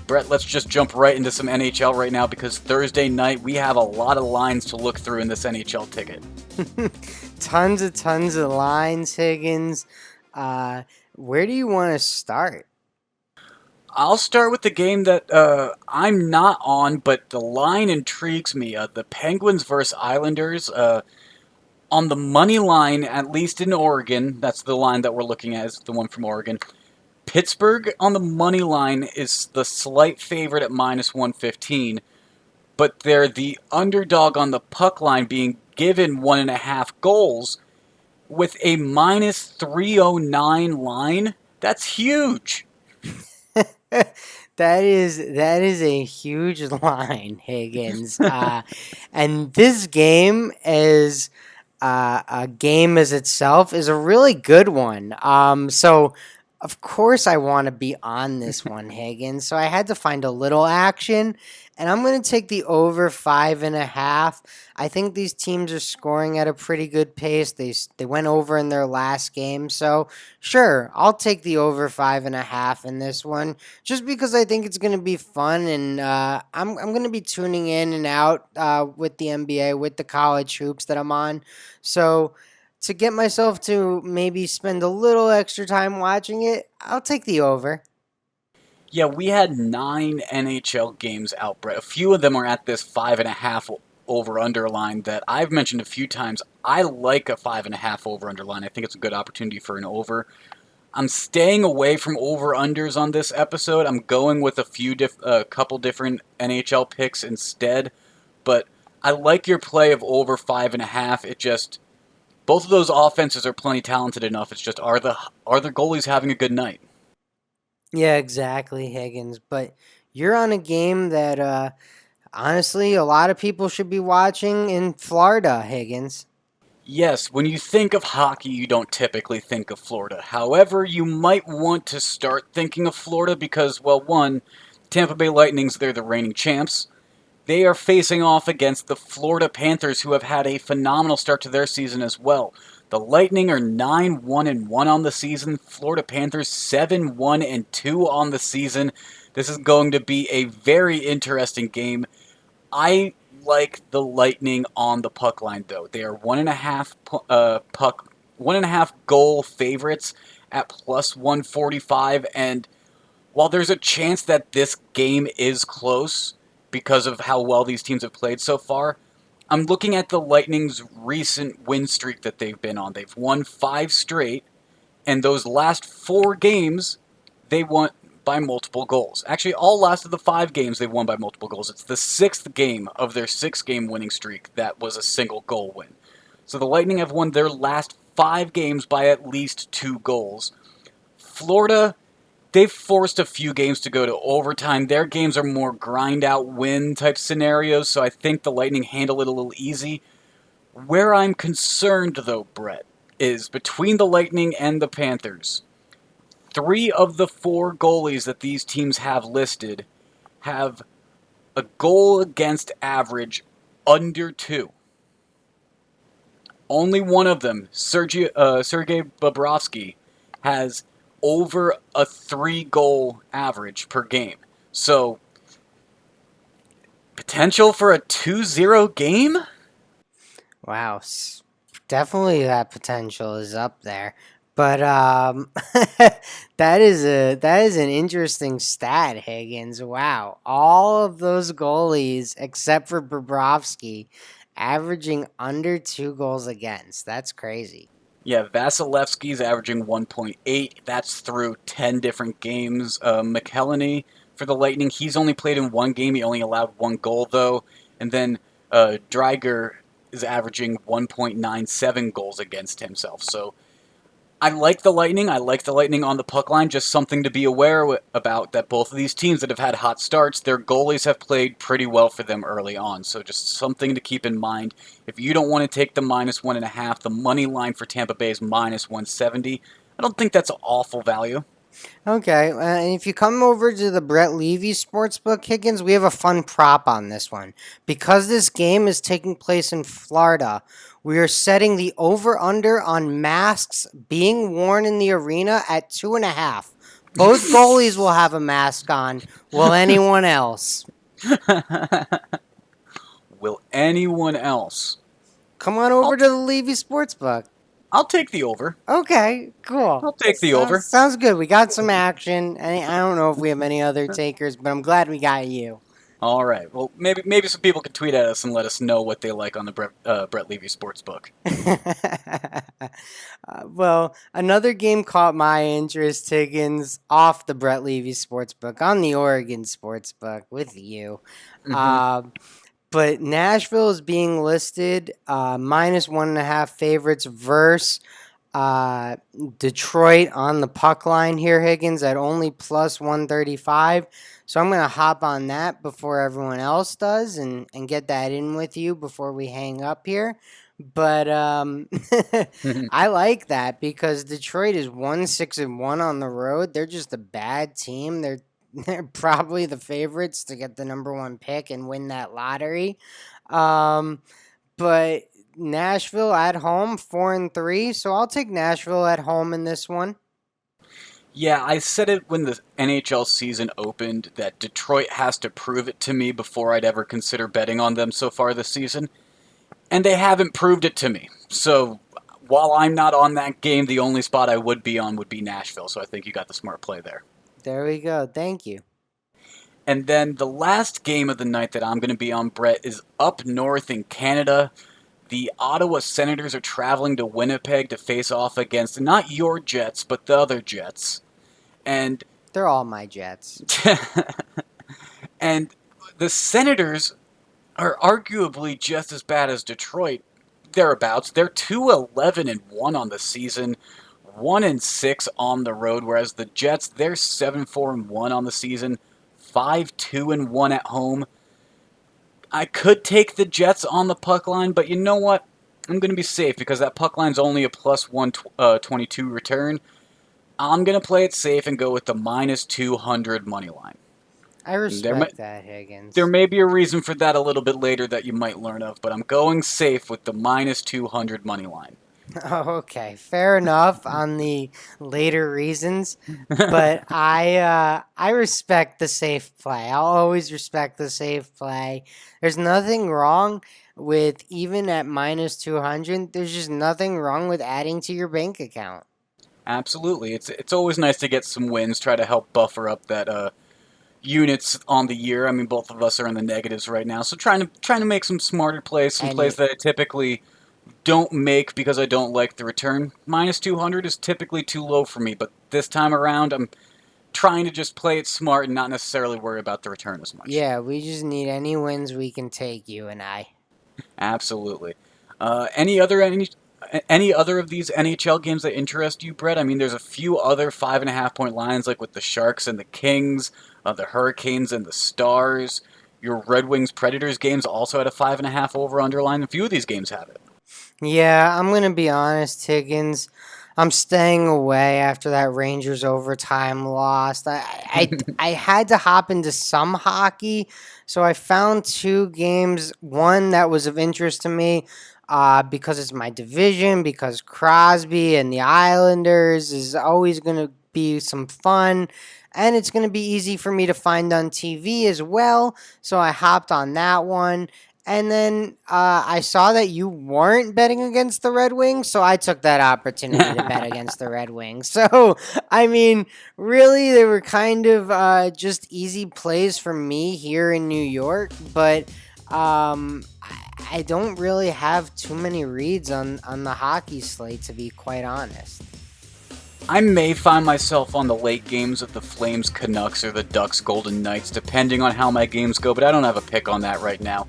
Brett, let's just jump right into some NHL right now because Thursday night we have a lot of lines to look through in this NHL ticket. Tons of lines, Higgins. Uh, where do you want to start? I'll start with the game that I'm not on, but the line intrigues me. The Penguins versus Islanders. On the money line, at least in Oregon, that's the line that we're looking at, is the one from Oregon. Pittsburgh on the money line is the slight favorite at minus 115, but they're the underdog on the puck line being given 1.5 goals with a minus 309 line. That's huge. That is a huge line, Higgins. And this game is a game as itself is a really good one. So of course I want to be on this one, Higgins. So I had to find a little action, and I'm going to take the over 5.5. I think these teams are scoring at a pretty good pace. They went over in their last game, so sure, I'll take the over 5.5 in this one, just because I think it's going to be fun, and I'm going to be tuning in and out with the NBA, with the college hoops that I'm on. So to get myself to maybe spend a little extra time watching it, I'll take the over. Yeah, we had 9 NHL games out, Brett. A few of them are at this 5.5 over under line that I've mentioned a few times. I like a 5.5 over under line. I think it's a good opportunity for an over. I'm staying away from over unders on this episode. I'm going with a couple different NHL picks instead. But I like your play of over 5.5. It just both of those offenses are plenty talented enough. It's just are the goalies having a good night? Yeah, exactly, Higgins. But you're on a game that honestly a lot of people should be watching in Florida, Higgins. Yes, when you think of hockey, you don't typically think of Florida. However, you might want to start thinking of Florida because, well, one, Tampa Bay Lightnings, they're the reigning champs. They are facing off against the Florida Panthers, who have had a phenomenal start to their season as well. The Lightning are 9-1-1 on the season. Florida Panthers 7-1-2 on the season. This is going to be a very interesting game. I like the Lightning on the puck line, though. They are 1.5 goal favorites at plus 145, and while there's a chance that this game is close because of how well these teams have played so far, I'm looking at the Lightning's recent win streak that they've been on. They've won 5 straight, and those last 4 games, they won by multiple goals. Actually, all last of the 5 games they've won by multiple goals. It's the 6th game of their 6 game winning streak that was a single goal win. So the Lightning have won their last 5 games by at least 2 goals. Florida, they've forced a few games to go to overtime. Their games are more grind out win type scenarios, so I think the Lightning handle it a little easy. Where I'm concerned, though, Brett, is between the Lightning and the Panthers. 3 of the 4 goalies that these teams have listed have a goal against average under 2. Only one of them, Sergei Bobrovsky, has over a 3 goal average per game. So, potential for a 2-0 game? Wow, definitely that potential is up there. But that is an interesting stat, Higgins. Wow, all of those goalies except for Bobrovsky averaging under 2 goals against. That's crazy. Yeah, Vasilevsky's averaging 1.8. That's through 10 different games. McKelney for the Lightning, he's only played in 1 game. He only allowed 1 goal, though. And then Dreiger is averaging 1.97 goals against himself. So I like the Lightning. I like the Lightning on the puck line. Just something to be aware about that both of these teams that have had hot starts, their goalies have played pretty well for them early on. So just something to keep in mind. If you don't want to take the minus 1.5, the money line for Tampa Bay is minus 170. I don't think that's awful value. Okay, and if you come over to the Brett Levy Sportsbook, Higgins, we have a fun prop on this one. Because this game is taking place in Florida, we are setting the over under on masks being worn in the arena at 2.5. Both goalies will have a mask on. Will anyone else? Will anyone else? Come on over to the Levy Sportsbook. I'll take the over. Okay, cool. I'll take the over. Sounds good. We got some action. I don't know if we have any other takers, but I'm glad we got you. All right. Well, maybe some people could tweet at us and let us know what they like on the Brett Levy Sportsbook. Well, another game caught my interest, Higgins, off the Brett Levy Sportsbook on the Oregon Sportsbook with you. But Nashville is being listed minus 1.5 favorites versus Detroit on the puck line here, Higgins, at only plus 135. So I'm going to hop on that before everyone else does and get that in with you before we hang up here. But I like that because Detroit is 1-6-1 on the road. They're just a bad team. They're probably the favorites to get the number 1 pick and win that lottery. But Nashville at home, 4-3. So I'll take Nashville at home in this one. Yeah, I said it when the NHL season opened that Detroit has to prove it to me before I'd ever consider betting on them so far this season. And they haven't proved it to me. So while I'm not on that game, the only spot I would be on would be Nashville. So I think you got the smart play there. There we go. Thank you. And then the last game of the night that I'm going to be on, Brett, is up north in Canada. The Ottawa Senators are traveling to Winnipeg to face off against not your Jets, but the other Jets. And they're all my Jets. And the Senators are arguably just as bad as Detroit, thereabouts. They're 2-11-1 on the season, 1-6 on the road, whereas the Jets, they're 7-4-1 on the season, 5-2-1 at home. I could take the Jets on the puck line, but you know what? I'm going to be safe because that puck line's only a plus 122 return. I'm going to play it safe and go with the minus 200 money line. I respect that, Higgins. There may be a reason for that a little bit later that you might learn of, but I'm going safe with the minus 200 money line. Okay, fair enough on the later reasons, but I respect the safe play. I'll always respect the safe play. There's nothing wrong with, even at minus 200, there's just nothing wrong with adding to your bank account. Absolutely. It's always nice to get some wins, try to help buffer up that units on the year. I mean, both of us are in the negatives right now, so trying to make some smarter plays, some plays that I typically don't make because I don't like the return. Minus 200 is typically too low for me, but this time around I'm trying to just play it smart and not necessarily worry about the return as much. Yeah, we just need any wins we can take, you and I. Absolutely. Any other of these NHL games that interest you, Brett? I mean, there's a few other 5.5-point lines, like with the Sharks and the Kings, the Hurricanes and the Stars. Your Red Wings Predators games also had a 5.5 over-under line. A few of these games have it. Yeah, I'm going to be honest, Higgins. I'm staying away after that Rangers overtime loss. I had to hop into some hockey, so I found 2 games. One that was of interest to me because it's my division, because Crosby and the Islanders is always going to be some fun, and it's going to be easy for me to find on TV as well, so I hopped on that one. And then I saw that you weren't betting against the Red Wings, so I took that opportunity to bet against the Red Wings. So, I mean, really, they were kind of just easy plays for me here in New York, but I don't really have too many reads on the hockey slate, to be quite honest. I may find myself on the late games of the Flames Canucks or the Ducks Golden Knights, depending on how my games go, but I don't have a pick on that right now.